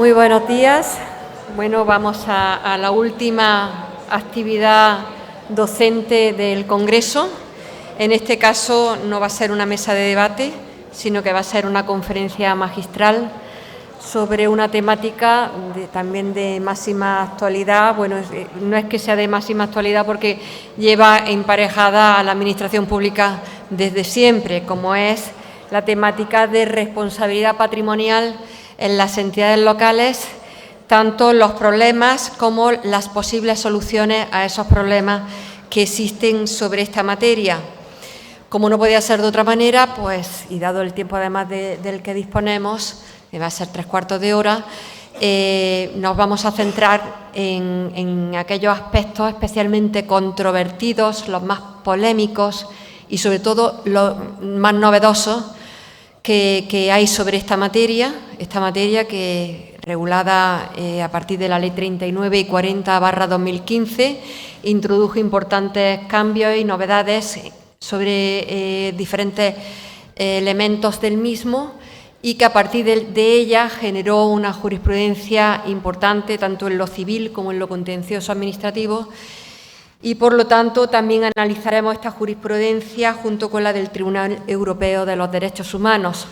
Muy buenos días. Bueno, vamos a la última actividad docente del Congreso. En este caso no va a ser una mesa de debate, sino que va a ser una conferencia magistral sobre una temática también de máxima actualidad. Bueno, no es que sea de máxima actualidad porque lleva emparejada a la Administración Pública desde siempre, como es la temática de responsabilidad patrimonial en las entidades locales, tanto los problemas como las posibles soluciones a esos problemas que existen sobre esta materia. Como no podía ser de otra manera, pues, y dado el tiempo además del que disponemos, que va a ser 3/4 de hora, nos vamos a centrar en aquellos aspectos especialmente controvertidos, los más polémicos y sobre todo los más novedosos que hay sobre esta materia que regulada a partir de la Ley 39 y 40/2015, introdujo importantes cambios y novedades sobre diferentes elementos del mismo y que a partir de ella generó una jurisprudencia importante tanto en lo civil como en lo contencioso administrativo. Y, por lo tanto, también analizaremos esta jurisprudencia junto con la del Tribunal Europeo de los Derechos Humanos.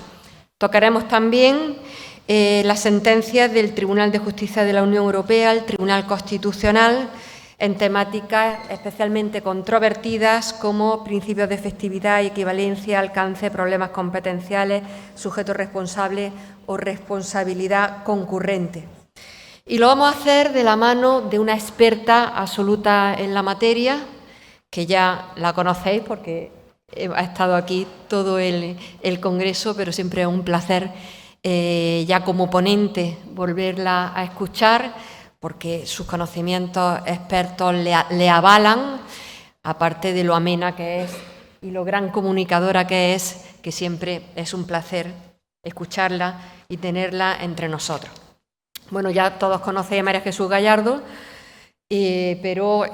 Tocaremos también las sentencias del Tribunal de Justicia de la Unión Europea, el Tribunal Constitucional, en temáticas especialmente controvertidas como principios de efectividad y equivalencia, alcance, problemas competenciales, sujeto responsable o responsabilidad concurrente. Y lo vamos a hacer de la mano de una experta absoluta en la materia, que ya la conocéis porque ha estado aquí todo el Congreso, pero siempre es un placer ya como ponente volverla a escuchar, porque sus conocimientos expertos le avalan, aparte de lo amena que es y lo gran comunicadora que es, que siempre es un placer escucharla y tenerla entre nosotros. Bueno, ya todos conocéis a María Jesús Gallardo, pero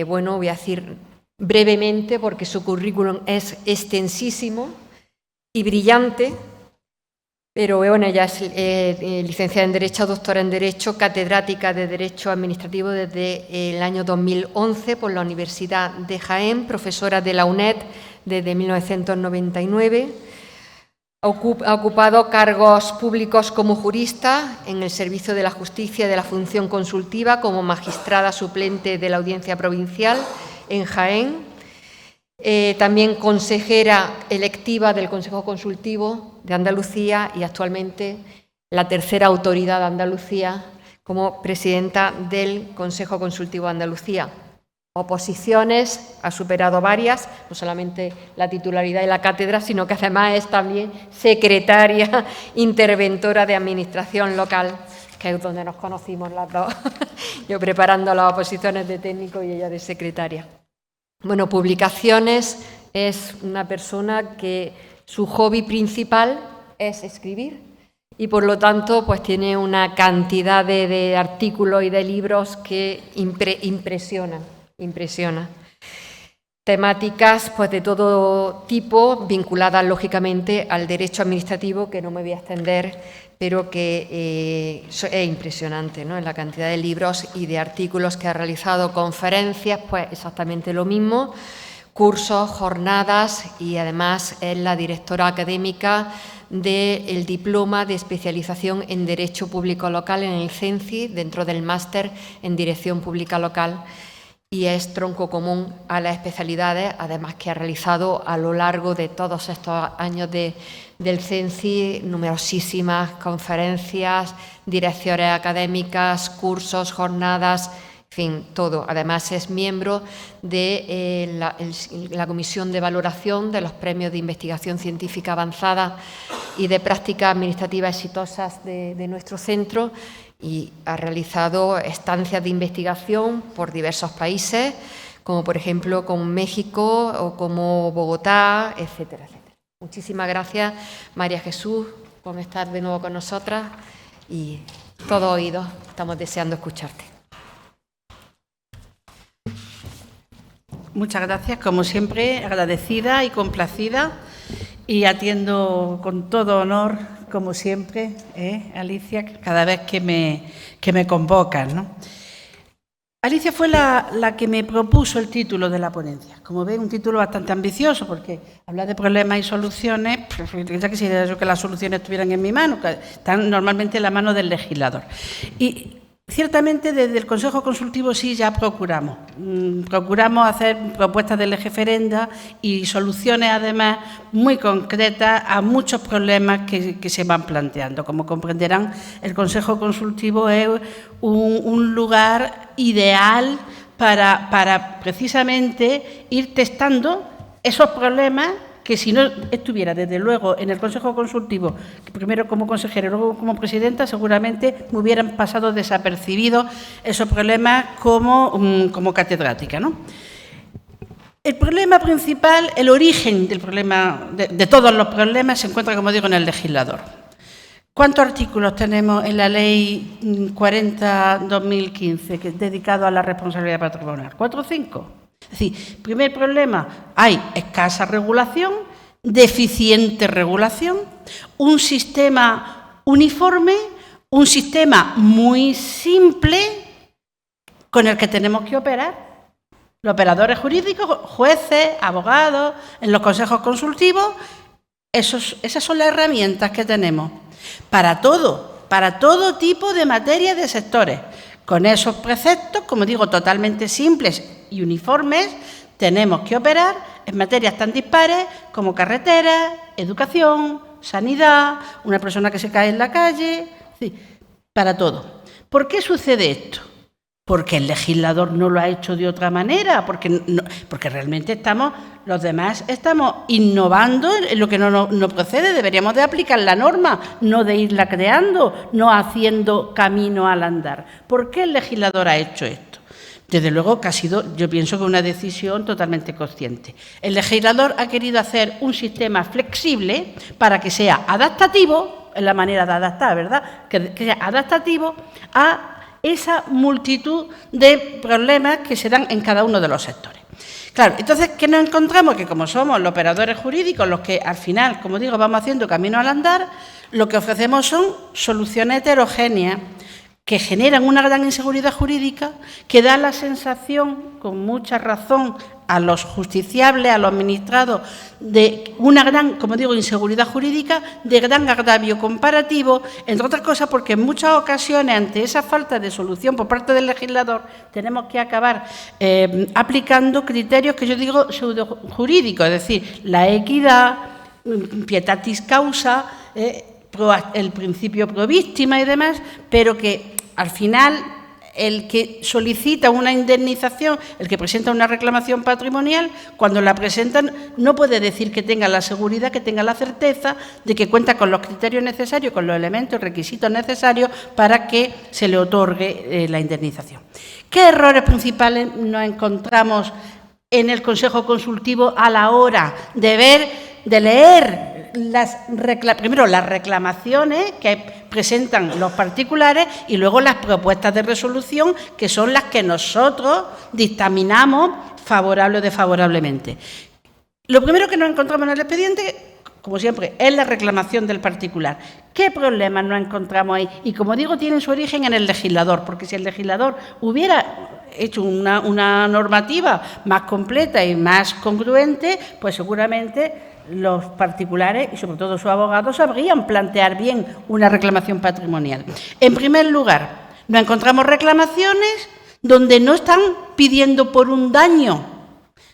bueno, voy a decir brevemente porque su currículum es extensísimo y brillante, pero bueno, ella es licenciada en Derecho, doctora en Derecho, catedrática de Derecho Administrativo desde el año 2011 por la Universidad de Jaén, profesora de la UNED desde 1999. Ha ocupado cargos públicos como jurista en el Servicio de la Justicia y de la Función Consultiva, como magistrada suplente de la Audiencia Provincial en Jaén. También consejera electiva del Consejo Consultivo de Andalucía y actualmente la tercera autoridad de Andalucía como presidenta del Consejo Consultivo de Andalucía. Oposiciones, ha superado varias, no solamente la titularidad y la cátedra, sino que además es también secretaria interventora de Administración Local, que es donde nos conocimos las dos, yo preparando las oposiciones de técnico y ella de secretaria. Bueno, publicaciones, es una persona que su hobby principal es escribir y por lo tanto pues tiene una cantidad de artículos y de libros que impresiona. Temáticas pues de todo tipo, vinculadas lógicamente al derecho administrativo, que no me voy a extender, pero que es impresionante, ¿no? En la cantidad de libros y de artículos que ha realizado, conferencias, pues exactamente lo mismo, cursos, jornadas, y además es la directora académica del diploma de especialización en Derecho Público Local en el CENCI, dentro del máster en Dirección Pública Local, y es tronco común a las especialidades, además que ha realizado a lo largo de todos estos años del CENCI numerosísimas conferencias, direcciones académicas, cursos, jornadas, en fin, todo. Además es miembro de la Comisión de Valoración de los Premios de Investigación Científica Avanzada y de Prácticas Administrativas Exitosas de nuestro centro, y ha realizado estancias de investigación por diversos países, como por ejemplo con México o como Bogotá, etcétera, etcétera. Muchísimas gracias, María Jesús, por estar de nuevo con nosotras y todo oído, estamos deseando escucharte. Muchas gracias, como siempre, agradecida y complacida, y atiendo con todo honor, como siempre, Alicia, cada vez que me convocas, ¿no? Alicia fue la que me propuso el título de la ponencia. Como ven, un título bastante ambicioso, porque hablar de problemas y soluciones, ya quisiera yo que las soluciones estuvieran en mi mano, que están normalmente en la mano del legislador. Y ciertamente desde el Consejo Consultivo sí ya procuramos hacer propuestas de lege ferenda y soluciones además muy concretas a muchos problemas que se van planteando. Como comprenderán, el Consejo Consultivo es un lugar ideal para precisamente ir testando esos problemas que si no estuviera, desde luego, en el Consejo Consultivo, primero como consejero y luego como presidenta, seguramente me hubieran pasado desapercibidos esos problemas como catedrática, ¿no? El problema principal, el origen del problema, de todos los problemas, se encuentra, como digo, en el legislador. ¿Cuántos artículos tenemos en la Ley 40/2015 que es dedicado a la responsabilidad patrimonial? ¿4 o 5? Es decir, primer problema, hay escasa regulación, deficiente regulación, un sistema uniforme, un sistema muy simple con el que tenemos que operar. Los operadores jurídicos, jueces, abogados, en los consejos consultivos, esas son las herramientas que tenemos para todo tipo de materias de sectores. Con esos preceptos, como digo, totalmente simples y uniformes, tenemos que operar en materias tan dispares como carreteras, educación, sanidad, una persona que se cae en la calle, sí, para todo. ¿Por qué sucede esto? Porque el legislador no lo ha hecho de otra manera, porque realmente los demás estamos innovando en lo que no procede. Deberíamos de aplicar la norma, no de irla creando, no haciendo camino al andar. ¿Por qué el legislador ha hecho esto? Desde luego que ha sido, yo pienso que una decisión totalmente consciente. El legislador ha querido hacer un sistema flexible para que sea adaptativo, es la manera de adaptar, ¿verdad? Que sea adaptativo a esa multitud de problemas que se dan en cada uno de los sectores. Claro, entonces, ¿qué nos encontramos? Que como somos los operadores jurídicos los que al final, como digo, vamos haciendo camino al andar, lo que ofrecemos son soluciones heterogéneas que generan una gran inseguridad jurídica, que da la sensación, con mucha razón, a los justiciables, a los administrados, de una gran, como digo, inseguridad jurídica, de gran agravio comparativo, entre otras cosas porque en muchas ocasiones, ante esa falta de solución por parte del legislador, tenemos que acabar aplicando criterios que yo digo pseudojurídicos, es decir, la equidad, pietatis causa, el principio pro víctima y demás, pero que al final el que solicita una indemnización, el que presenta una reclamación patrimonial, cuando la presentan no puede decir que tenga la seguridad, que tenga la certeza de que cuenta con los criterios necesarios, con los elementos y requisitos necesarios para que se le otorgue la indemnización. ¿Qué errores principales nos encontramos en el Consejo Consultivo a la hora de leer primero las reclamaciones que presentan los particulares y luego las propuestas de resolución, que son las que nosotros dictaminamos favorable o desfavorablemente? Lo primero que nos encontramos en el expediente, como siempre, es la reclamación del particular. ¿Qué problemas nos encontramos ahí? Y como digo, tienen su origen en el legislador, porque si el legislador hubiera hecho una normativa más completa y más congruente, pues seguramente los particulares y sobre todo sus abogados sabrían plantear bien una reclamación patrimonial. En primer lugar, nos encontramos reclamaciones donde no están pidiendo por un daño,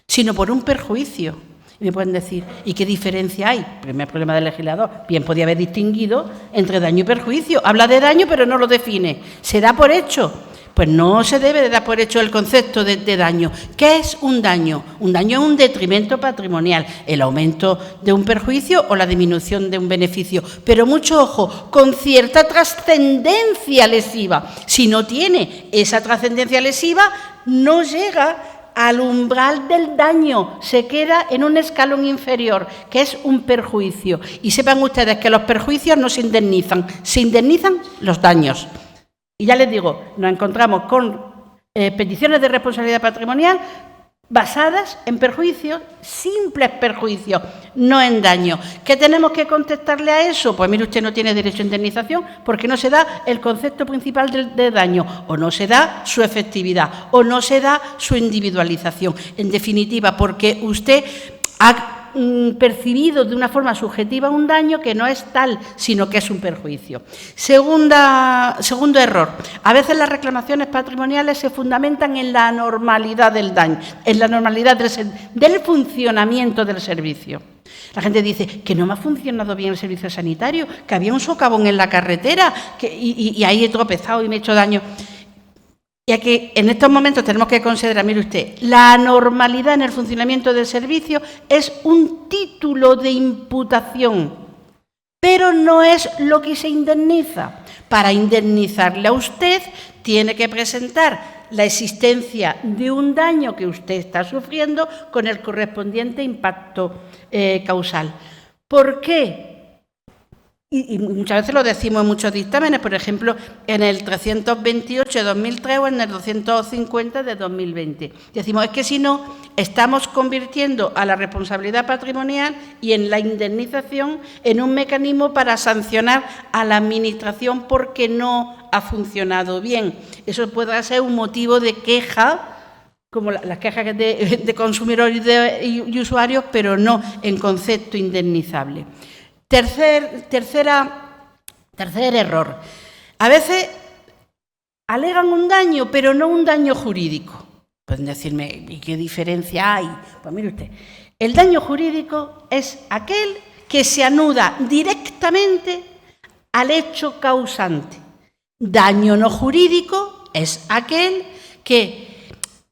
sino por un perjuicio. Y me pueden decir, ¿y qué diferencia hay? Primer problema del legislador, bien podía haber distinguido entre daño y perjuicio. Habla de daño, pero no lo define. ¿Se da por hecho? Pues no se debe de dar por hecho el concepto de daño. ¿Qué es un daño? Un daño es un detrimento patrimonial, el aumento de un perjuicio o la disminución de un beneficio. Pero mucho ojo, con cierta trascendencia lesiva. Si no tiene esa trascendencia lesiva, no llega al umbral del daño, se queda en un escalón inferior, que es un perjuicio. Y sepan ustedes que los perjuicios no se indemnizan los daños. Y ya les digo, nos encontramos con peticiones de responsabilidad patrimonial basadas en perjuicios, simples perjuicios, no en daño. ¿Qué tenemos que contestarle a eso? Pues mire, usted no tiene derecho a indemnización porque no se da el concepto principal de daño, o no se da su efectividad, o no se da su individualización. En definitiva, porque usted ha percibido de una forma subjetiva un daño que no es tal, sino que es un perjuicio. Segundo error. A veces las reclamaciones patrimoniales se fundamentan en la anormalidad del daño, en la normalidad del funcionamiento del servicio. La gente dice que no me ha funcionado bien el servicio sanitario, que había un socavón en la carretera y ahí he tropezado y me he hecho daño. Y aquí, en estos momentos, tenemos que considerar, mire usted, la anormalidad en el funcionamiento del servicio es un título de imputación, pero no es lo que se indemniza. Para indemnizarle a usted, tiene que presentar la existencia de un daño que usted está sufriendo con el correspondiente impacto causal. ¿Por qué? Y muchas veces lo decimos en muchos dictámenes, por ejemplo, en el 328 de 2003 o en el 250 de 2020. Decimos, es que si no, estamos convirtiendo a la responsabilidad patrimonial y en la indemnización en un mecanismo para sancionar a la Administración porque no ha funcionado bien. Eso puede ser un motivo de queja, como las quejas de consumidores y usuarios, pero no en concepto indemnizable. Tercer error. A veces alegan un daño, pero no un daño jurídico. Pueden decirme, ¿y qué diferencia hay? Pues mire usted, el daño jurídico es aquel que se anuda directamente al hecho causante. Daño no jurídico es aquel que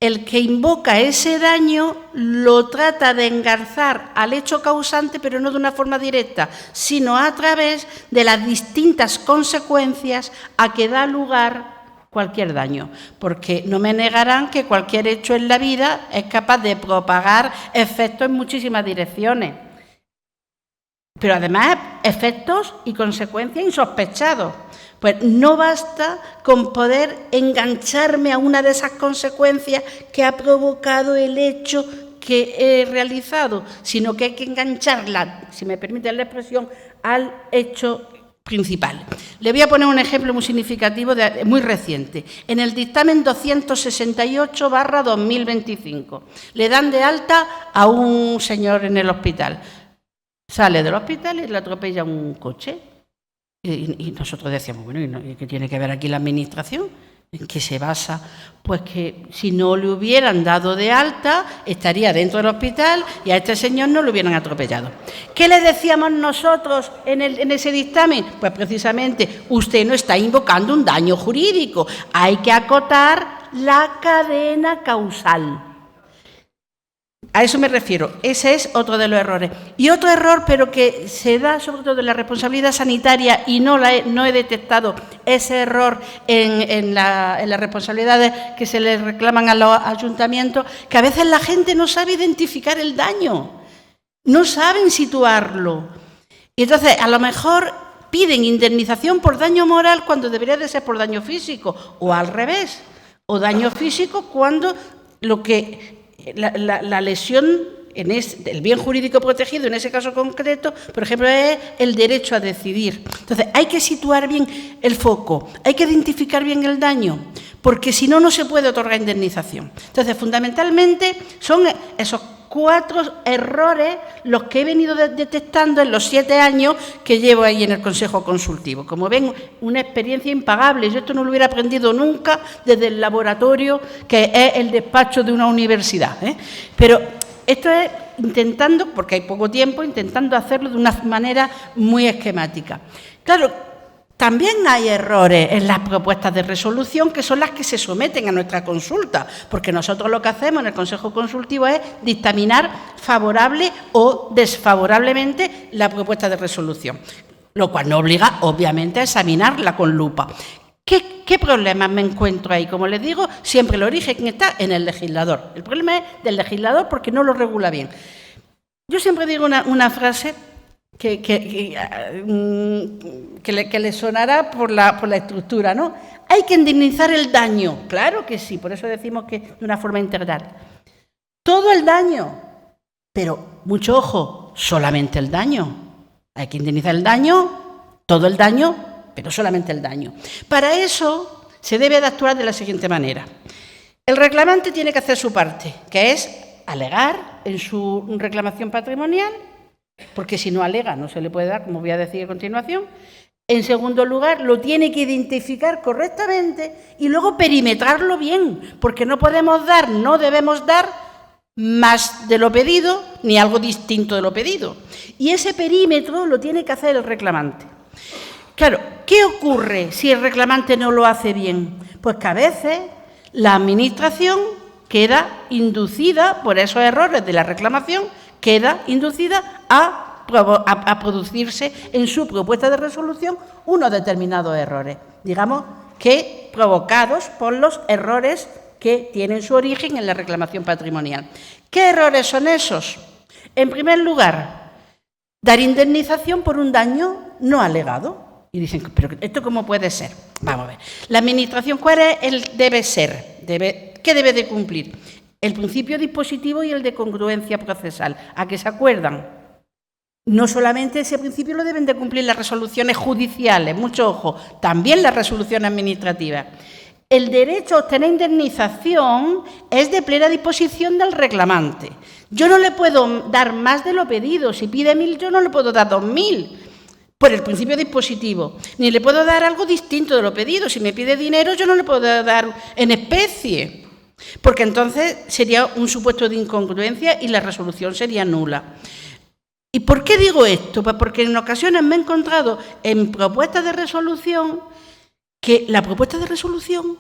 el que invoca ese daño lo trata de engarzar al hecho causante, pero no de una forma directa, sino a través de las distintas consecuencias a que da lugar cualquier daño. Porque no me negarán que cualquier hecho en la vida es capaz de propagar efectos en muchísimas direcciones. Pero además efectos y consecuencias insospechados. Pues no basta con poder engancharme a una de esas consecuencias que ha provocado el hecho que he realizado, sino que hay que engancharla, si me permiten la expresión, al hecho principal. Le voy a poner un ejemplo muy significativo, muy reciente. En el dictamen 268/2025 le dan de alta a un señor en el hospital. Sale del hospital y le atropella un coche. Y nosotros decíamos, bueno, ¿y qué tiene que ver aquí la Administración? ¿En qué se basa? Pues que si no le hubieran dado de alta, estaría dentro del hospital y a este señor no lo hubieran atropellado. ¿Qué le decíamos nosotros en ese dictamen? Pues precisamente, usted no está invocando un daño jurídico, hay que acotar la cadena causal. A eso me refiero, ese es otro de los errores. Y otro error, pero que se da sobre todo en la responsabilidad sanitaria y no he detectado ese error en las responsabilidades que se le reclaman a los ayuntamientos, que a veces la gente no sabe identificar el daño, no saben situarlo. Y entonces, a lo mejor piden indemnización por daño moral cuando debería de ser por daño físico, o al revés, o daño físico cuando lo que la lesión, el bien jurídico protegido en ese caso concreto, por ejemplo, es el derecho a decidir. Entonces, hay que situar bien el foco, hay que identificar bien el daño, porque si no, no se puede otorgar indemnización. Entonces, fundamentalmente, son esos 4 errores los que he venido detectando en los 7 años que llevo ahí en el Consejo Consultivo. Como ven, una experiencia impagable. Yo esto no lo hubiera aprendido nunca desde el laboratorio, que es el despacho de una universidad, Pero esto es intentando, porque hay poco tiempo, intentando hacerlo de una manera muy esquemática. Claro, también hay errores en las propuestas de resolución, que son las que se someten a nuestra consulta, porque nosotros lo que hacemos en el Consejo Consultivo es dictaminar favorable o desfavorablemente la propuesta de resolución, lo cual nos obliga, obviamente, a examinarla con lupa. ¿Qué problemas me encuentro ahí? Como les digo, siempre el origen está en el legislador. El problema es del legislador porque no lo regula bien. Yo siempre digo una frase que le sonará por la estructura, ¿no? Hay que indemnizar el daño, claro que sí, por eso decimos que de una forma integral. todo el daño. Pero, mucho ojo, solamente el daño. Hay que indemnizar el daño, todo el daño, pero solamente el daño. Para eso se debe de actuar de la siguiente manera. El reclamante tiene que hacer su parte, que es alegar en su reclamación patrimonial, porque si no alega no se le puede dar, como voy a decir a continuación. En segundo lugar, lo tiene que identificar correctamente y luego perimetrarlo bien, porque no podemos dar, no debemos dar más de lo pedido ni algo distinto de lo pedido. Y ese perímetro lo tiene que hacer el reclamante. Claro, ¿qué ocurre si el reclamante no lo hace bien? Pues que a veces la Administración queda inducida, por esos errores de la reclamación, queda inducida a producirse en su propuesta de resolución unos determinados errores, digamos que provocados por los errores que tienen su origen en la reclamación patrimonial. ¿Qué errores son esos? En primer lugar, dar indemnización por un daño no alegado. Y dicen, ¿pero esto cómo puede ser? Vamos a ver. La Administración, ¿cuál es el debe ser? ¿Qué debe de cumplir? El principio dispositivo y el de congruencia procesal. ¿A qué se acuerdan? No solamente ese principio lo deben de cumplir las resoluciones judiciales, mucho ojo, también las resoluciones administrativas. El derecho a obtener indemnización es de plena disposición del reclamante. Yo no le puedo dar más de lo pedido. Si pide 1.000, yo no le puedo dar 2.000 por el principio dispositivo. Ni le puedo dar algo distinto de lo pedido. Si me pide dinero, yo no le puedo dar en especie, porque entonces sería un supuesto de incongruencia y la resolución sería nula. ¿Y por qué digo esto? Pues porque en ocasiones me he encontrado en propuestas de resolución que la propuesta de resolución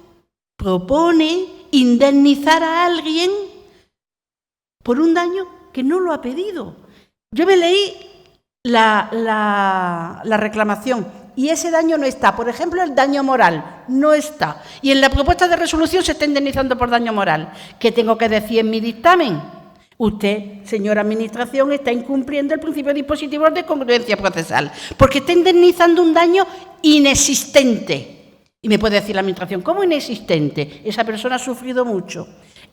propone indemnizar a alguien por un daño que no lo ha pedido. Yo me leí la reclamación y ese daño no está. Por ejemplo, el daño moral no está. Y en la propuesta de resolución se está indemnizando por daño moral. ¿Qué tengo que decir en mi dictamen? Usted, señora Administración, está incumpliendo el principio dispositivo de congruencia procesal, porque está indemnizando un daño inexistente. Y me puede decir la Administración, ¿cómo inexistente? Esa persona ha sufrido mucho.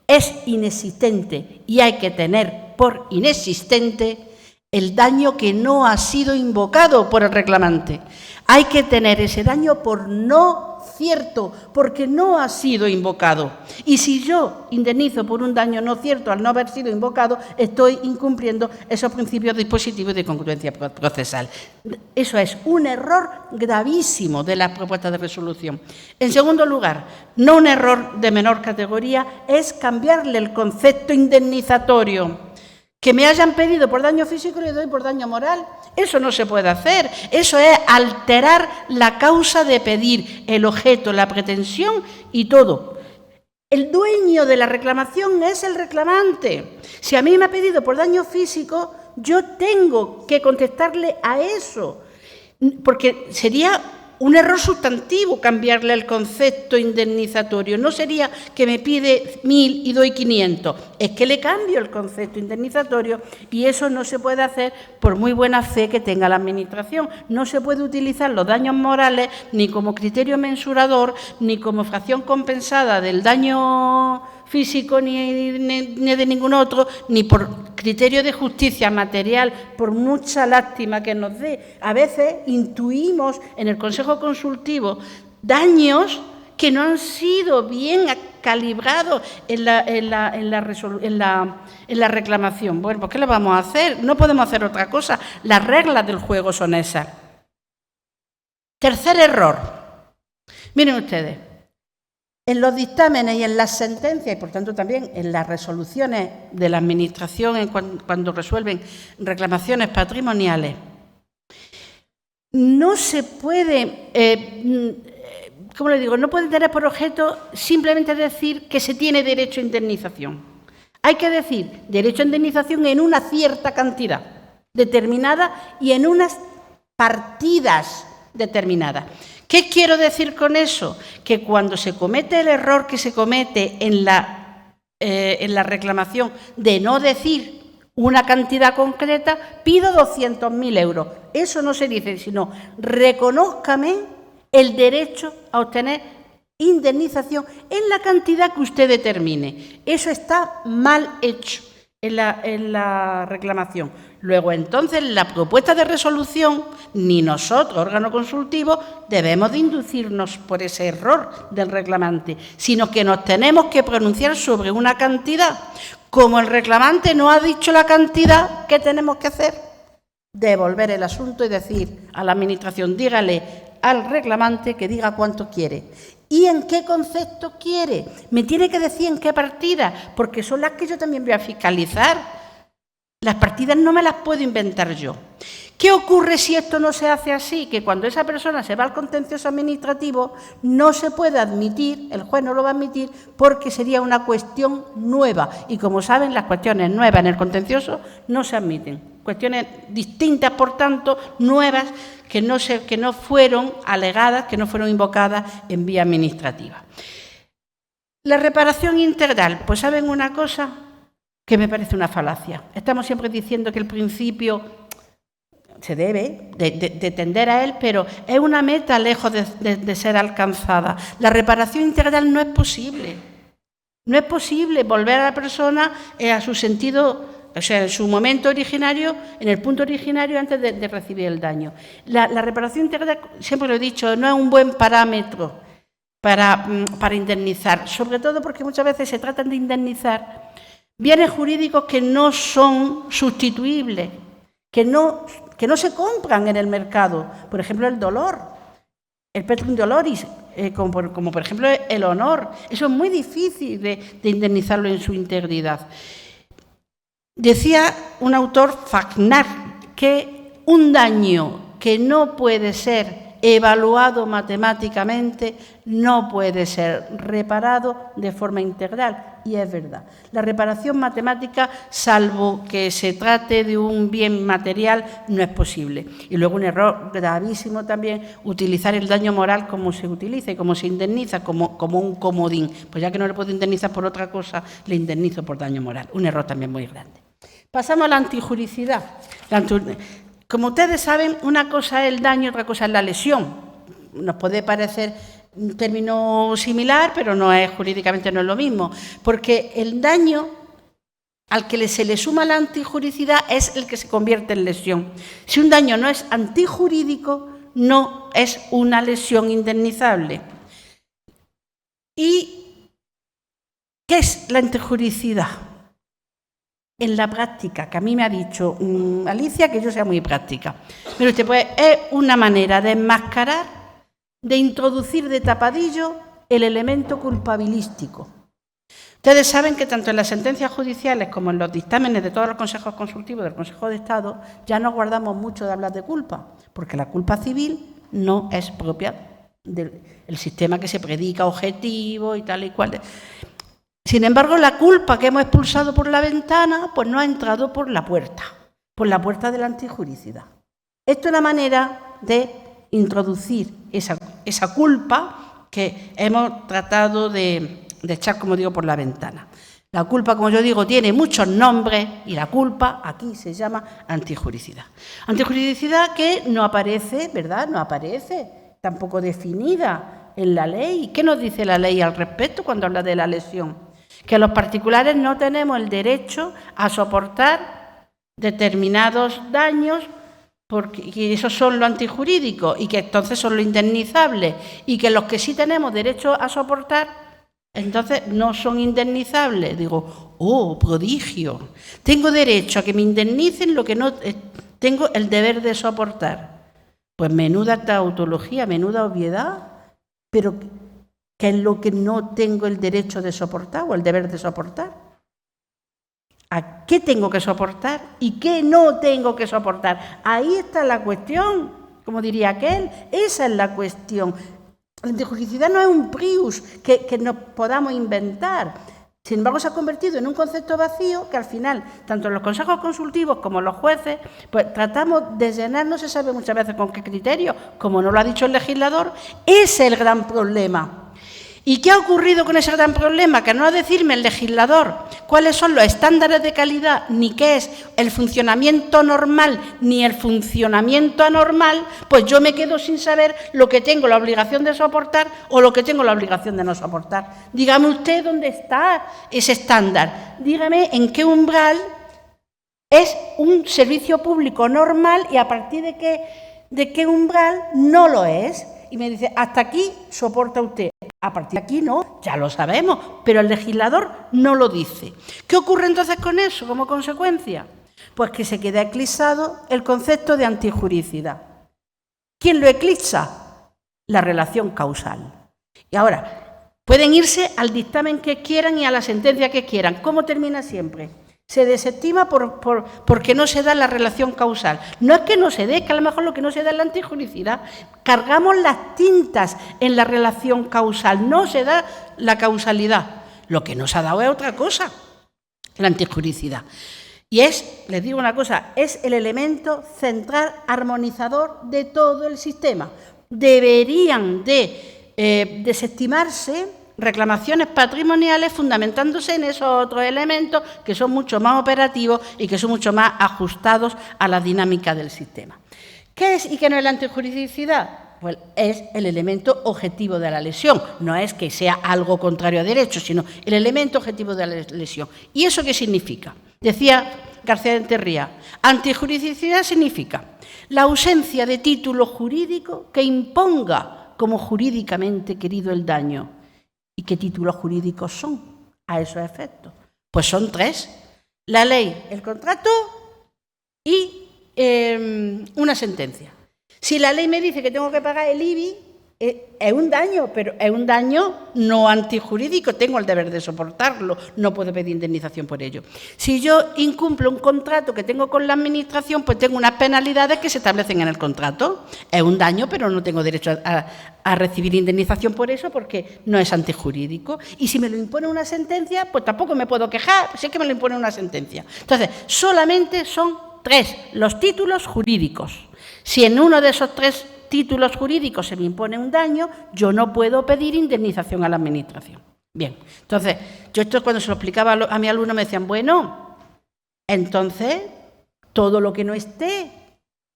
Es inexistente y hay que tener por inexistente el daño que no ha sido invocado por el reclamante. Hay que tener ese daño por no cierto, porque no ha sido invocado. Y si yo indemnizo por un daño no cierto al no haber sido invocado, estoy incumpliendo esos principios dispositivos de congruencia procesal. Eso es un error gravísimo de la propuesta de resolución. En segundo lugar, no un error de menor categoría, es cambiarle el concepto indemnizatorio. Que me hayan pedido por daño físico y le doy por daño moral. Eso no se puede hacer. Eso es alterar la causa de pedir, el objeto, la pretensión y todo. El dueño de la reclamación es el reclamante. Si a mí me ha pedido por daño físico, yo tengo que contestarle a eso, porque sería un error sustantivo cambiarle el concepto indemnizatorio. No sería que me pide 1.000 y doy 500. Es que le cambio el concepto indemnizatorio y eso no se puede hacer por muy buena fe que tenga la Administración. No se puede utilizar los daños morales ni como criterio mensurador, ni como fracción compensada del daño físico ni de ningún otro, ni por criterio de justicia material, por mucha lástima que nos dé. A veces intuimos en el Consejo Consultivo daños que no han sido bien calibrados en la reclamación. Bueno, pues ¿qué le vamos a hacer? No podemos hacer otra cosa. Las reglas del juego son esas. Tercer error. Miren ustedes. En los dictámenes y en las sentencias, y por tanto también en las resoluciones de la Administración cuando resuelven reclamaciones patrimoniales, no se puede, ¿cómo le digo? No puede tener por objeto simplemente decir que se tiene derecho a indemnización. Hay que decir derecho a indemnización en una cierta cantidad determinada y en unas partidas determinadas. ¿Qué quiero decir con eso? Que cuando se comete el error que se comete en la reclamación de no decir una cantidad concreta, pido 200.000 euros. Eso no se dice, sino reconózcame el derecho a obtener indemnización en la cantidad que usted determine. Eso está mal hecho. en la reclamación. Luego, entonces, la propuesta de resolución, ni nosotros, órgano consultivo, debemos de inducirnos por ese error del reclamante, sino que nos tenemos que pronunciar sobre una cantidad. Como el reclamante no ha dicho la cantidad, ¿qué tenemos que hacer? Devolver el asunto y decir a la Administración, dígale al reclamante que diga cuánto quiere. ¿Y en qué concepto quiere? Me tiene que decir en qué partida, porque son las que yo también voy a fiscalizar. Las partidas no me las puedo inventar yo. ¿Qué ocurre si esto no se hace así? Que cuando esa persona se va al contencioso administrativo no se puede admitir, el juez no lo va a admitir porque sería una cuestión nueva. Y como saben, las cuestiones nuevas en el contencioso no se admiten. Cuestiones distintas, por tanto, nuevas, que no fueron alegadas, que no fueron invocadas en vía administrativa. La reparación integral, pues ¿saben una cosa? Que me parece una falacia. Estamos siempre diciendo que el principio se debe de tender a él, pero es una meta lejos de ser alcanzada. La reparación integral no es posible. No es posible volver a la persona a su sentido, o sea, en su momento originario, en el punto originario antes de recibir el daño. La reparación integral, siempre lo he dicho, no es un buen parámetro para indemnizar, sobre todo porque muchas veces se tratan de indemnizar bienes jurídicos que no son sustituibles, que no se compran en el mercado. Por ejemplo, el dolor, el petum doloris, como por ejemplo el honor. Eso es muy difícil de indemnizarlo en su integridad. Decía un autor, Fagnar, que un daño que no puede ser evaluado matemáticamente no puede ser reparado de forma integral. Y es verdad. La reparación matemática, salvo que se trate de un bien material, no es posible. Y luego un error gravísimo también, utilizar el daño moral como se utiliza y como se indemniza, como un comodín. Pues ya que no le puedo indemnizar por otra cosa, le indemnizo por daño moral. Un error también muy grande. Pasamos a la antijuricidad. Como ustedes saben, una cosa es el daño, otra cosa es la lesión. Nos puede parecer un término similar, pero jurídicamente no es lo mismo, porque el daño al que se le suma la antijuricidad es el que se convierte en lesión. Si un daño no es antijurídico, no es una lesión indemnizable. ¿Y qué es la antijuricidad? En la práctica, que a mí me ha dicho Alicia que yo sea muy práctica. Pero pues es una manera de enmascarar, de introducir de tapadillo el elemento culpabilístico. Ustedes saben que tanto en las sentencias judiciales como en los dictámenes de todos los consejos consultivos del Consejo de Estado ya no guardamos mucho de hablar de culpa, porque la culpa civil no es propia del sistema que se predica objetivo y tal y cual. Sin embargo, la culpa que hemos expulsado por la ventana, pues no ha entrado por la puerta de la antijuricidad. Esto es una manera de introducir esa culpa que hemos tratado de echar, como digo, por la ventana. La culpa, como yo digo, tiene muchos nombres y la culpa aquí se llama antijuricidad. Antijuricidad que no aparece, ¿verdad? No aparece tampoco definida en la ley. ¿Qué nos dice la ley al respecto cuando habla de la lesión? Que los particulares no tenemos el derecho a soportar determinados daños, porque esos son lo antijurídico y que entonces son lo indemnizable, y que los que sí tenemos derecho a soportar, entonces no son indemnizables. Digo, ¡oh, prodigio! Tengo derecho a que me indemnicen lo que no tengo el deber de soportar. Pues menuda tautología, menuda obviedad, pero ¿qué es lo que no tengo el derecho de soportar o el deber de soportar? ¿A qué tengo que soportar y qué no tengo que soportar? Ahí está la cuestión, como diría aquel, esa es la cuestión. La antijuricidad no es un prius que nos podamos inventar. Sin embargo, se ha convertido en un concepto vacío que al final, tanto los consejos consultivos como los jueces, pues tratamos de llenar, no se sabe muchas veces con qué criterio, como no lo ha dicho el legislador. Ese es el gran problema. ¿Y qué ha ocurrido con ese gran problema? Que no decirme el legislador cuáles son los estándares de calidad, ni qué es el funcionamiento normal, ni el funcionamiento anormal, pues yo me quedo sin saber lo que tengo la obligación de soportar o lo que tengo la obligación de no soportar. Dígame usted dónde está ese estándar. Dígame en qué umbral es un servicio público normal y a partir de qué umbral no lo es. Y me dice, hasta aquí soporta usted. A partir de aquí no, ya lo sabemos, pero el legislador no lo dice. ¿Qué ocurre entonces con eso como consecuencia? Pues que se queda eclipsado el concepto de antijuricidad. ¿Quién lo eclipsa? La relación causal. Y ahora, pueden irse al dictamen que quieran y a la sentencia que quieran. ¿Cómo termina siempre? Se desestima porque no se da la relación causal. No es que no se dé, que a lo mejor lo que no se da es la antijuricidad. Cargamos las tintas en la relación causal, no se da la causalidad. Lo que no se ha dado es otra cosa, la antijuricidad. Y les digo una cosa, es el elemento central armonizador de todo el sistema. Deberían de desestimarse reclamaciones patrimoniales fundamentándose en esos otros elementos que son mucho más operativos y que son mucho más ajustados a la dinámica del sistema. ¿Qué es y qué no es la antijuridicidad? Pues es el elemento objetivo de la lesión, no es que sea algo contrario a derecho, sino el elemento objetivo de la lesión. ¿Y eso qué significa? Decía García de Enterría, antijuridicidad significa la ausencia de título jurídico que imponga como jurídicamente querido el daño. ¿Y qué títulos jurídicos son a esos efectos? Pues son 3. La ley, el contrato y una sentencia. Si la ley me dice que tengo que pagar el IBI, es un daño, pero es un daño no antijurídico, tengo el deber de soportarlo, no puedo pedir indemnización por ello. Si yo incumplo un contrato que tengo con la Administración, pues tengo unas penalidades que se establecen en el contrato. Es un daño, pero no tengo derecho a recibir indemnización por eso porque no es antijurídico. Y si me lo impone una sentencia, pues tampoco me puedo quejar, si es que me lo impone una sentencia. Entonces, solamente son 3 los títulos jurídicos. Si en uno de esos 3 títulos jurídicos se me impone un daño, yo no puedo pedir indemnización a la Administración. Bien, entonces, yo esto cuando se lo explicaba a mi alumno me decían, bueno, entonces, todo lo que no esté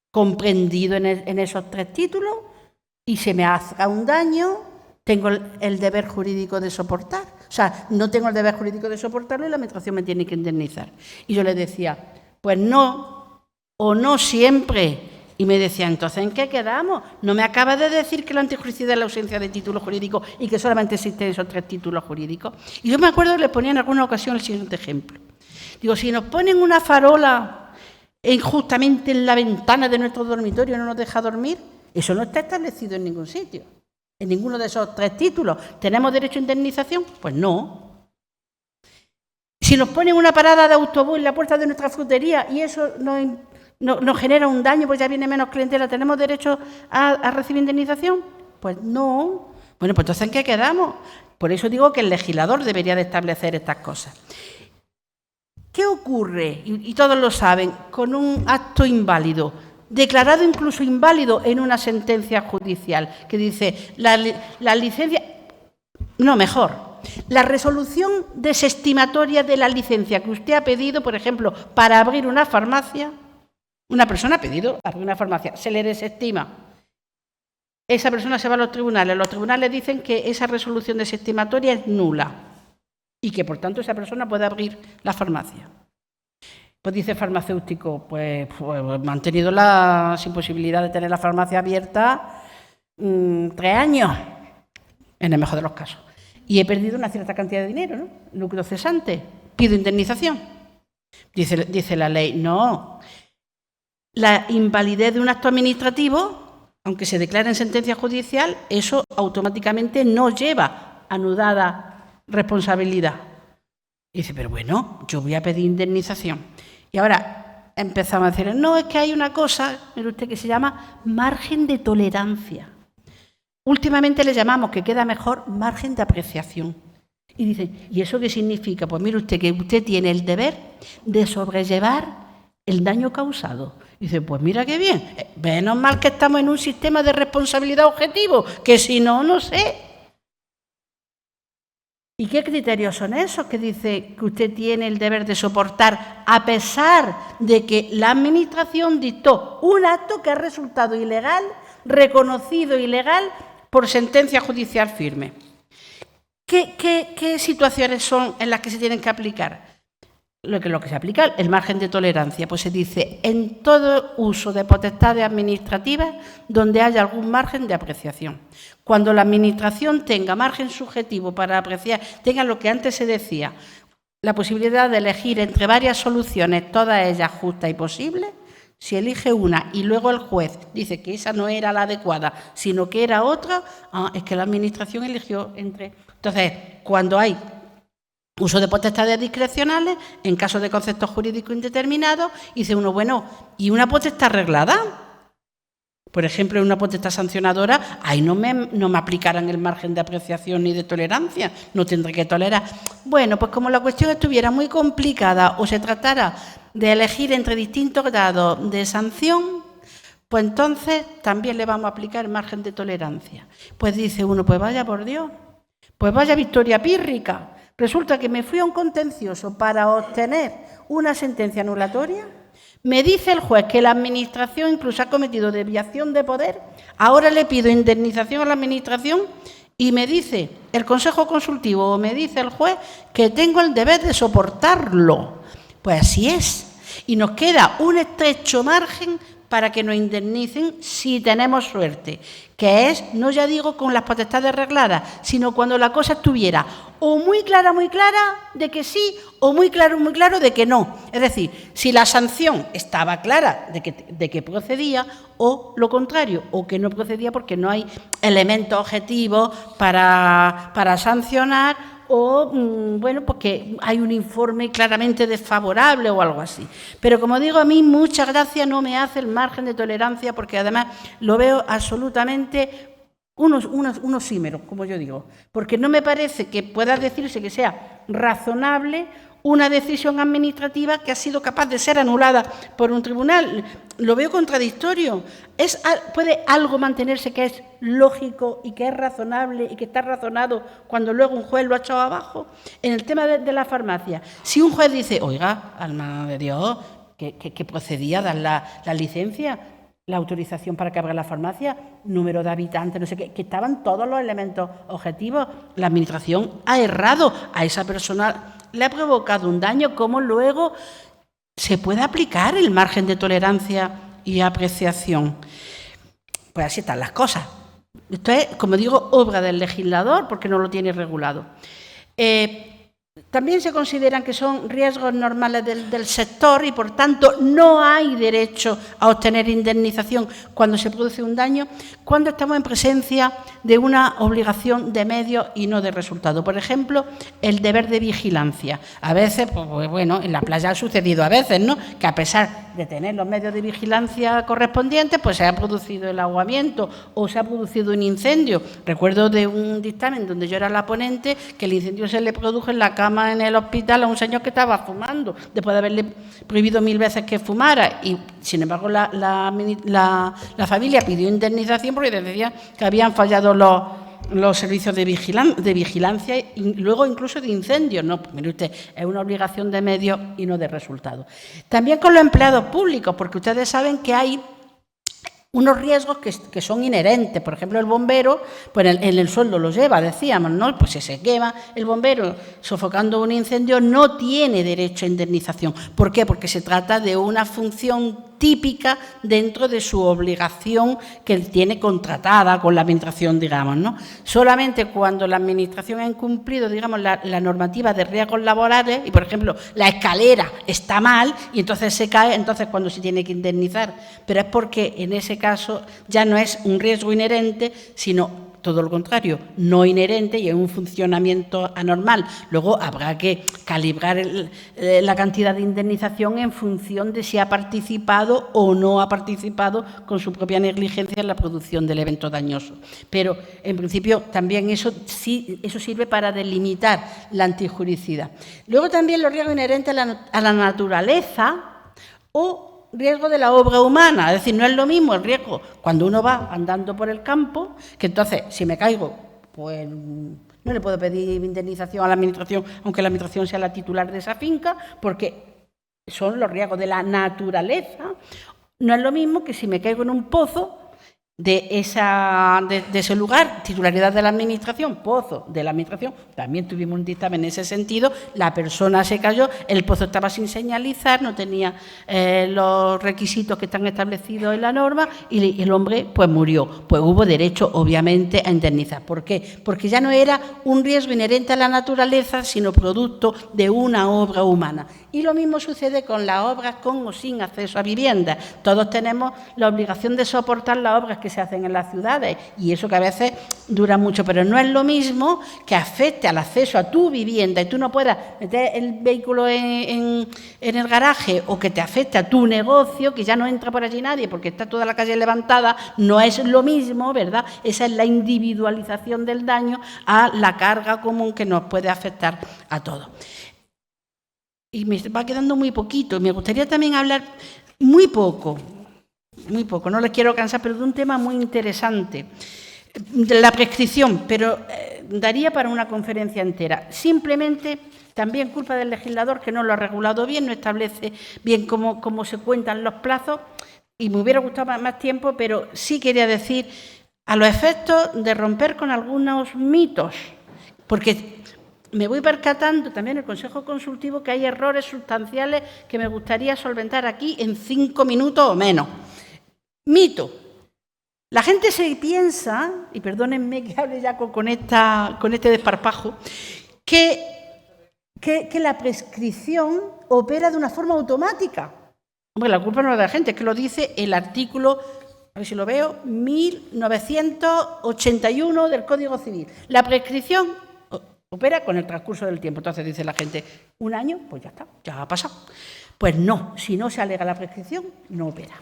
comprendido en esos 3 títulos y se me haga un daño, tengo el deber jurídico de soportar. O sea, no tengo el deber jurídico de soportarlo y la Administración me tiene que indemnizar. Y yo le decía, pues no, o no siempre. Y me decía, entonces, ¿en qué quedamos? No me acaba de decir que la antijuricidad es la ausencia de título jurídico y que solamente existen esos 3 títulos jurídicos. Y yo me acuerdo que le ponía en alguna ocasión el siguiente ejemplo. Digo, si nos ponen una farola justamente en la ventana de nuestro dormitorio y no nos deja dormir, eso no está establecido en ningún sitio, en ninguno de esos 3 títulos. ¿Tenemos derecho a indemnización? Pues no. Si nos ponen una parada de autobús en la puerta de nuestra frutería y eso nos genera un daño, pues ya viene menos clientela, ¿tenemos derecho a recibir indemnización? Pues no. Bueno, pues entonces, ¿en qué quedamos? Por eso digo que el legislador debería de establecer estas cosas. ¿Qué ocurre? Y todos lo saben, con un acto inválido, declarado incluso inválido en una sentencia judicial, que dice, la licencia... No, mejor, la resolución desestimatoria de la licencia que usted ha pedido, por ejemplo, para abrir una farmacia. Una persona ha pedido abrir una farmacia, se le desestima. Esa persona se va a los tribunales dicen que esa resolución desestimatoria es nula y que, por tanto, esa persona puede abrir la farmacia. Pues dice el farmacéutico, pues mantenido sin posibilidad de tener la farmacia abierta 3 años, en el mejor de los casos. Y he perdido una cierta cantidad de dinero, ¿no? Lucro cesante, pido indemnización. Dice la ley, no. La invalidez de un acto administrativo, aunque se declare en sentencia judicial, eso automáticamente no lleva anudada responsabilidad. Y dice, pero bueno, yo voy a pedir indemnización. Y ahora empezamos a decir, no, es que hay una cosa, mire usted, que se llama margen de tolerancia. Últimamente le llamamos, que queda mejor, margen de apreciación. Y dicen, ¿y eso qué significa? Pues mire usted, que usted tiene el deber de sobrellevar el daño causado. Y dice, pues mira qué bien, menos mal que estamos en un sistema de responsabilidad objetivo, que si no, no sé. ¿Y qué criterios son esos que dice que usted tiene el deber de soportar a pesar de que la Administración dictó un acto que ha resultado ilegal, reconocido ilegal por sentencia judicial firme? ¿Qué situaciones son en las que se tienen que aplicar? Lo que se aplica, el margen de tolerancia, pues se dice en todo uso de potestades administrativas donde haya algún margen de apreciación. Cuando la Administración tenga margen subjetivo para apreciar, tenga lo que antes se decía, la posibilidad de elegir entre varias soluciones, todas ellas justas y posibles, si elige una y luego el juez dice que esa no era la adecuada, sino que era otra, es que la Administración eligió entre... Entonces, cuando hay uso de potestades discrecionales, en caso de conceptos jurídicos indeterminados, dice uno, bueno, ¿y una potestad reglada? Por ejemplo, en una potestad sancionadora, ahí no me aplicarán el margen de apreciación ni de tolerancia, no tendré que tolerar. Bueno, pues como la cuestión estuviera muy complicada o se tratara de elegir entre distintos grados de sanción, pues entonces también le vamos a aplicar el margen de tolerancia. Pues dice uno, pues vaya por Dios, pues vaya victoria pírrica. Resulta que me fui a un contencioso para obtener una sentencia anulatoria. Me dice el juez que la Administración incluso ha cometido desviación de poder. Ahora le pido indemnización a la Administración y me dice el Consejo Consultivo o me dice el juez que tengo el deber de soportarlo. Pues así es. Y nos queda un estrecho margen para que nos indemnicen si tenemos suerte, que es, no ya digo con las potestades regladas, sino cuando la cosa estuviera o muy clara de que sí, o muy claro de que no. Es decir, si la sanción estaba clara de que procedía, o lo contrario, o que no procedía porque no hay elementos objetivos para sancionar, o, bueno, porque hay un informe claramente desfavorable o algo así. Pero, como digo, a mí mucha gracia no me hace el margen de tolerancia porque además lo veo absolutamente unos oxímeros, como yo digo, porque no me parece que pueda decirse que sea razonable una decisión administrativa que ha sido capaz de ser anulada por un tribunal. Lo veo contradictorio. ¿Puede algo mantenerse que es lógico y que es razonable y que está razonado cuando luego un juez lo ha echado abajo? En el tema de la farmacia, si un juez dice, oiga, alma de Dios, que procedía a dar la licencia, la autorización para que abra la farmacia, número de habitantes, no sé qué, que estaban todos los elementos objetivos, la Administración ha errado, a esa persona le ha provocado un daño, ¿cómo luego se puede aplicar el margen de tolerancia y apreciación? Pues así están las cosas. Esto es, como digo, obra del legislador porque no lo tiene regulado. También se consideran que son riesgos normales del sector y, por tanto, no hay derecho a obtener indemnización cuando se produce un daño, cuando estamos en presencia de una obligación de medios y no de resultado. Por ejemplo, el deber de vigilancia. A veces, pues bueno, en la playa ha sucedido a veces, ¿no?, que a pesar de tener los medios de vigilancia correspondientes, pues se ha producido el ahogamiento o se ha producido un incendio. Recuerdo de un dictamen donde yo era la ponente que el incendio se le produjo en la cama en el hospital a un señor que estaba fumando, después de haberle prohibido 1000 veces que fumara, y sin embargo la familia pidió indemnización porque decía que habían fallado los servicios de vigilancia y luego incluso de incendios. No, mire usted, es una obligación de medios y no de resultados. También con los empleados públicos, porque ustedes saben que hay unos riesgos que son inherentes. Por ejemplo, el bombero, pues en el sueldo lo lleva, decíamos, ¿no? Pues si se quema el bombero sofocando un incendio, no tiene derecho a indemnización. ¿Por qué? Porque se trata de una función típica dentro de su obligación que él tiene contratada con la Administración, digamos, ¿no? Solamente cuando la Administración ha incumplido, digamos, la normativa de riesgos laborales y, por ejemplo, la escalera está mal y entonces se cae, entonces cuando se tiene que indemnizar. Pero es porque en ese caso ya no es un riesgo inherente, sino todo lo contrario, no inherente y es un funcionamiento anormal. Luego habrá que calibrar la cantidad de indemnización en función de si ha participado o no ha participado con su propia negligencia en la producción del evento dañoso. Pero, en principio, también eso sirve para delimitar la antijuricidad. Luego también los riesgos inherentes a la naturaleza o riesgo de la obra humana, es decir, no es lo mismo el riesgo cuando uno va andando por el campo, que entonces si me caigo, pues No le puedo pedir indemnización a la Administración, aunque la Administración sea la titular de esa finca, porque son los riesgos de la naturaleza. No es lo mismo que si me caigo en un pozo de ese lugar, titularidad de la Administración, pozo de la Administración, también tuvimos un dictamen en ese sentido, la persona se cayó, el pozo estaba sin señalizar, no tenía los requisitos que están establecidos en la norma y el hombre pues murió. Pues hubo derecho, obviamente, a indemnizar. ¿Por qué? Porque ya no era un riesgo inherente a la naturaleza, sino producto de una obra humana. Y lo mismo sucede con las obras con o sin acceso a vivienda. Todos tenemos la obligación de soportar las obras que se hacen en las ciudades y eso que a veces dura mucho, pero no es lo mismo que afecte al acceso a tu vivienda y tú no puedas meter el vehículo en el garaje o que te afecte a tu negocio, que ya no entra por allí nadie porque está toda la calle levantada, no es lo mismo, ¿verdad? Esa es la individualización del daño a la carga común que nos puede afectar a todos. Y me va quedando muy poquito. Me gustaría también hablar muy poco, no les quiero cansar, pero de un tema muy interesante, de la prescripción, pero daría para una conferencia entera. Simplemente, también culpa del legislador que no lo ha regulado bien, no establece bien cómo se cuentan los plazos, y me hubiera gustado más tiempo, pero sí quería decir, a los efectos de romper con algunos mitos, porque me voy percatando también en el Consejo Consultivo que hay errores sustanciales que me gustaría solventar aquí en 5 minutos o menos. Mito. La gente se piensa, y perdónenme que hable ya con este desparpajo, que la prescripción opera de una forma automática. Hombre, la culpa no es de la gente, es que lo dice el artículo, a ver si lo veo, 1981 del Código Civil. La prescripción opera con el transcurso del tiempo. Entonces dice la gente, 1 año, pues ya está, ya ha pasado. Pues no, si no se alega la prescripción, no opera.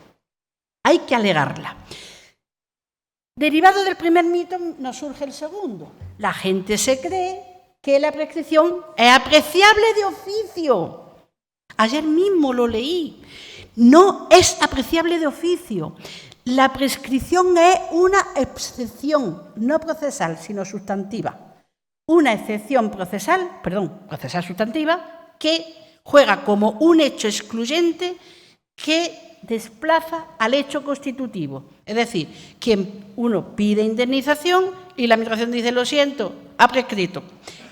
Hay que alegarla. Derivado del primer mito nos surge el segundo. La gente se cree que la prescripción es apreciable de oficio. Ayer mismo lo leí. No es apreciable de oficio. La prescripción es una excepción, no procesal, sino sustantiva. Una excepción procesal sustantiva, que juega como un hecho excluyente que desplaza al hecho constitutivo. Es decir, que uno pide indemnización y la Administración dice, lo siento, ha prescrito.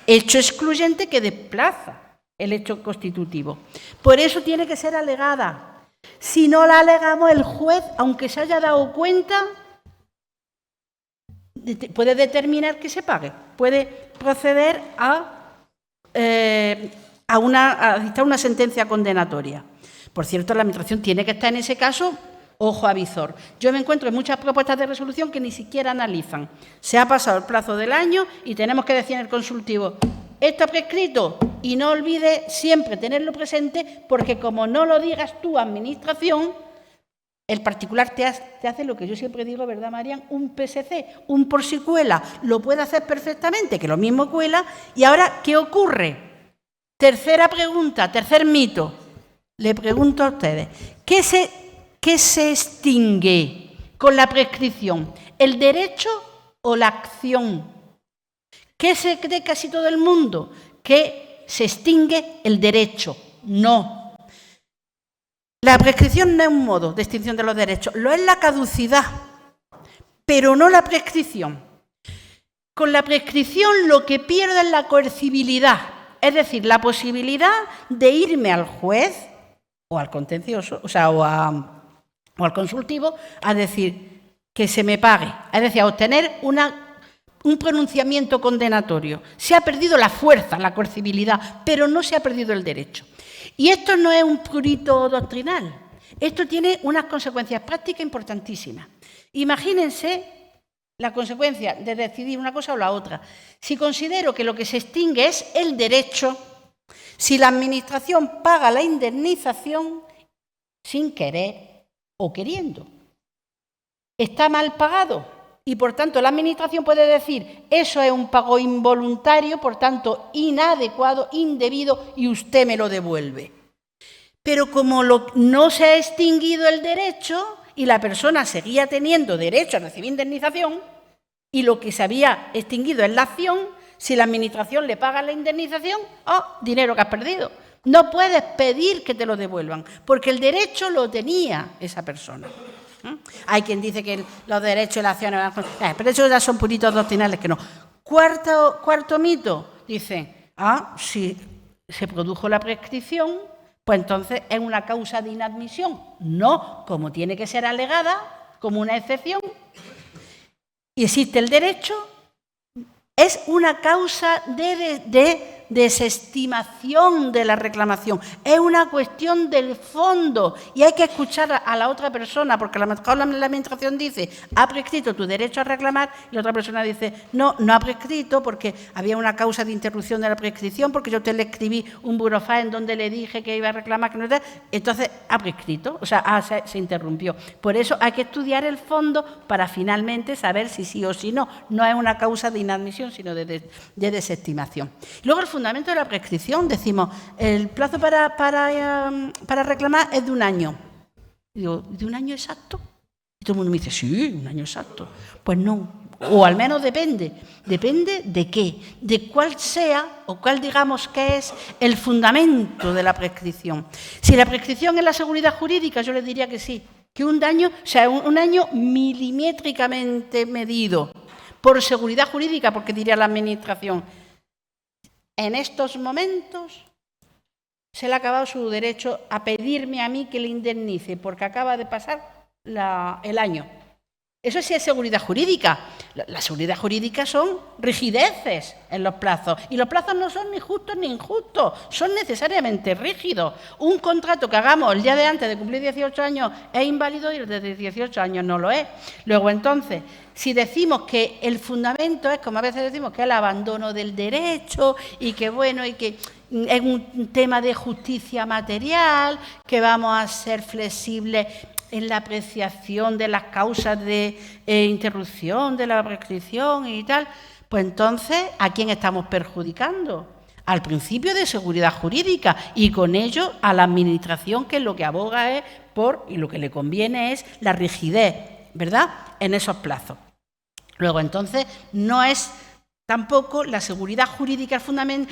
Hecho excluyente que desplaza el hecho constitutivo. Por eso tiene que ser alegada. Si no la alegamos, el juez, aunque se haya dado cuenta, puede determinar que se pague, puede proceder a dictar una sentencia condenatoria. Por cierto, la Administración tiene que estar en ese caso, ojo a visor. Yo me encuentro en muchas propuestas de resolución que ni siquiera analizan. Se ha pasado el plazo del año y tenemos que decir en el consultivo, esto ha prescrito, y no olvide siempre tenerlo presente, porque como no lo digas tú, Administración, el particular te hace lo que yo siempre digo, ¿verdad, Marian? Un PSC, un por si cuela, lo puede hacer perfectamente, que lo mismo cuela. Y ahora, ¿qué ocurre? Tercera pregunta, tercer mito. Le pregunto a ustedes, ¿qué se extingue con la prescripción? ¿El derecho o la acción? ¿Qué se cree casi todo el mundo? Que se extingue el derecho. No. La prescripción no es un modo de extinción de los derechos, lo es la caducidad, pero no la prescripción. Con la prescripción lo que pierdo es la coercibilidad, es decir, la posibilidad de irme al juez o al contencioso, o al consultivo, a decir que se me pague, es decir, a obtener un pronunciamiento condenatorio. Se ha perdido la fuerza, la coercibilidad, pero no se ha perdido el derecho. Y esto no es un prurito doctrinal, esto tiene unas consecuencias prácticas importantísimas. Imagínense la consecuencia de decidir una cosa o la otra. Si considero que lo que se extingue es el derecho, si la Administración paga la indemnización sin querer o queriendo, está mal pagado. Y, por tanto, la Administración puede decir, eso es un pago involuntario, por tanto, inadecuado, indebido, y usted me lo devuelve. Pero como no se ha extinguido el derecho y la persona seguía teniendo derecho a recibir indemnización, y lo que se había extinguido es la acción, si la administración le paga la indemnización, dinero que has perdido. No puedes pedir que te lo devuelvan, porque el derecho lo tenía esa persona. Hay quien dice que los derechos y las acciones... pero esos ya son puritos doctrinales que no. Cuarto mito, dicen, si se produjo la prescripción, pues entonces es una causa de inadmisión. No, como tiene que ser alegada, como una excepción, y existe el derecho, es una causa de desestimación de la reclamación. Es una cuestión del fondo y hay que escuchar a la otra persona, porque a lo mejor la administración dice, ha prescrito tu derecho a reclamar, y la otra persona dice, no ha prescrito porque había una causa de interrupción de la prescripción, porque yo te le escribí un burofax en donde le dije que iba a reclamar, que no está, entonces ha prescrito, o sea, se interrumpió. Por eso hay que estudiar el fondo para finalmente saber si sí o si no. No es una causa de inadmisión, sino de desestimación. Luego el fundamento de la prescripción, decimos, el plazo para reclamar es de 1 año. Y digo, ¿de 1 año exacto? Y todo el mundo me dice, sí, 1 año exacto. Pues no, o al menos depende. ¿Depende de qué? De cuál sea, o cuál digamos que es el fundamento de la prescripción. Si la prescripción es la seguridad jurídica, yo les diría que sí, que un año, o sea, un año milimétricamente medido por seguridad jurídica, porque diría la administración, en estos momentos se le ha acabado su derecho a pedirme a mí que le indemnice porque acaba de pasar el año. Eso sí es seguridad jurídica. La seguridad jurídica son rigideces en los plazos. Y los plazos no son ni justos ni injustos, son necesariamente rígidos. Un contrato que hagamos el día de antes de cumplir 18 años es inválido y el de 18 años no lo es. Luego, entonces, si decimos que el fundamento es, como a veces decimos, que es el abandono del derecho y que, bueno, y que es un tema de justicia material, que vamos a ser flexibles en la apreciación de las causas de interrupción de la prescripción y tal, pues entonces, ¿a quién estamos perjudicando? Al principio de seguridad jurídica y con ello a la administración, que lo que aboga es por, y lo que le conviene es la rigidez, ¿verdad?, en esos plazos. Luego, entonces, no es tampoco la seguridad jurídica el fundamento,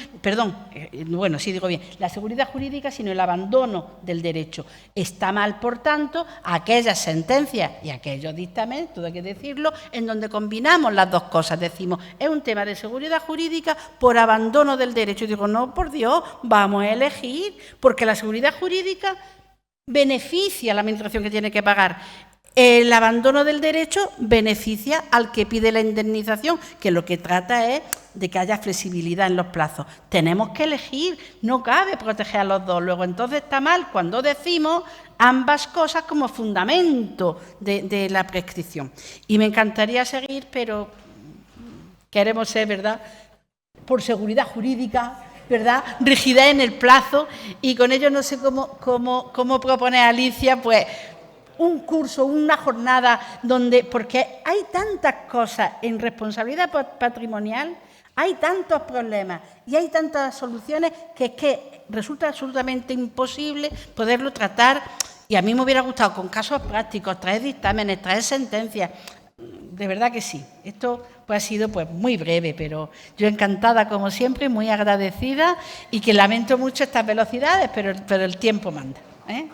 la seguridad jurídica, sino el abandono del derecho. Está mal, por tanto, aquellas sentencias y aquellos dictámenes, todo hay que decirlo, en donde combinamos las dos cosas. Decimos, es un tema de seguridad jurídica por abandono del derecho. Y digo, no, por Dios, vamos a elegir, porque la seguridad jurídica beneficia a la administración que tiene que pagar. El abandono del derecho beneficia al que pide la indemnización, que lo que trata es de que haya flexibilidad en los plazos. Tenemos que elegir, no cabe proteger a los dos. Luego, entonces está mal cuando decimos ambas cosas como fundamento de la prescripción. Y me encantaría seguir, pero queremos ser, ¿verdad?, por seguridad jurídica, ¿verdad?, rigidez en el plazo, y con ello no sé cómo propone Alicia, pues, un curso, una jornada donde, porque hay tantas cosas en responsabilidad patrimonial, hay tantos problemas y hay tantas soluciones que es que resulta absolutamente imposible poderlo tratar, y a mí me hubiera gustado con casos prácticos, traer dictámenes, traer sentencias. De verdad que sí. Esto pues, ha sido pues, muy breve, pero yo encantada como siempre, muy agradecida, y que lamento mucho estas velocidades, pero el tiempo manda, ¿eh?